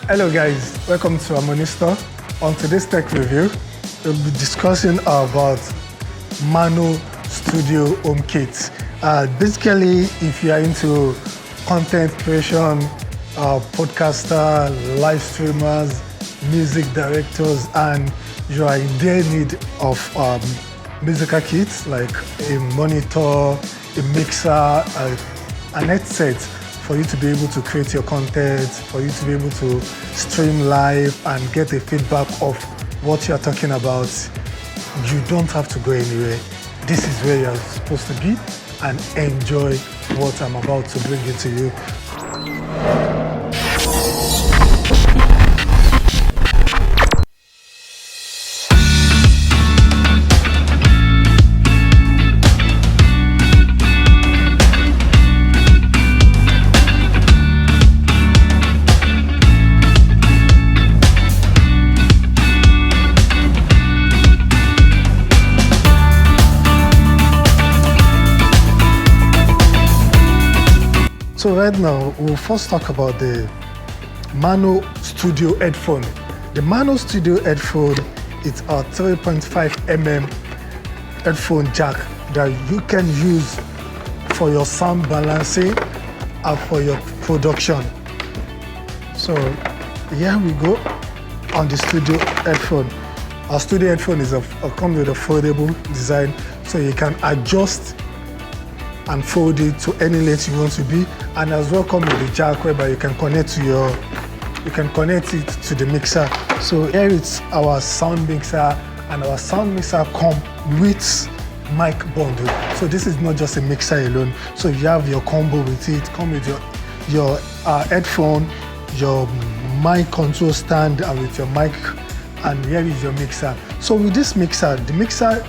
Hello guys, welcome to Harmony Store. On today's tech review, we'll be discussing about Maono Studio Home Kit. Basically, if you are into content creation, podcaster, live streamers, music directors, and you are in their need of musical kits like a monitor, a mixer, an headset for you to be able to create your content, for you to be able to stream live and get a feedback of what you're talking about. You don't have to go anywhere. This is where you're supposed to be and enjoy what I'm about to bring into you. So right now, we'll first talk about the Maono Studio headphone. The Maono Studio headphone is a 3.5mm headphone jack that you can use for your sound balancing and for your production. So here we go on the studio headphone. Our studio headphone comes with a foldable design, so you can adjust and fold it to any length you want to be, and as well come with a jack whereby you can connect it to the mixer. So here it's our sound mixer, and our sound mixer come with mic bundle. So this is not just a mixer alone. So you have your combo with it, come with your headphone, your mic control stand, and with your mic. And here is your mixer. So with this mixer, the mixer,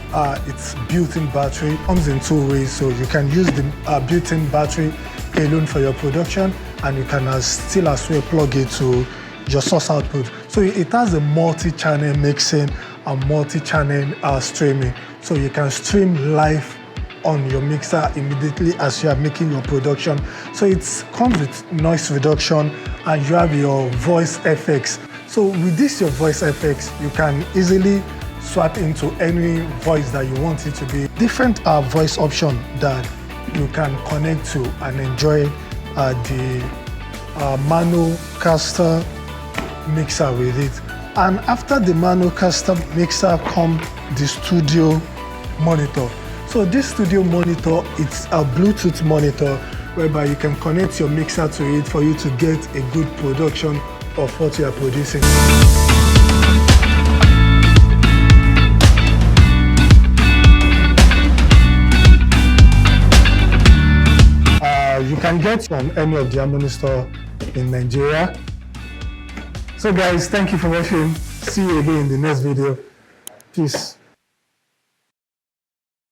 it's built-in battery, comes in two ways. So you can use the built-in battery alone for your production, and you can still as well plug it to your source output. So it has a multi-channel mixing and multi-channel streaming. So you can stream live on your mixer immediately as you are making your production. So it comes with noise reduction, and you have your voice effects. So with this, your voice effects, you can easily swap into any voice that you want it to be. Different voice options that you can connect to and enjoy the Maono Caster mixer with it. And after the Maono Caster mixer comes the studio monitor. So this studio monitor, it's a Bluetooth monitor whereby you can connect your mixer to it for you to get a good production of what you are producing. You can get from any of the Harmony store in Nigeria. So guys, thank you for watching. See you again in the next video. Peace.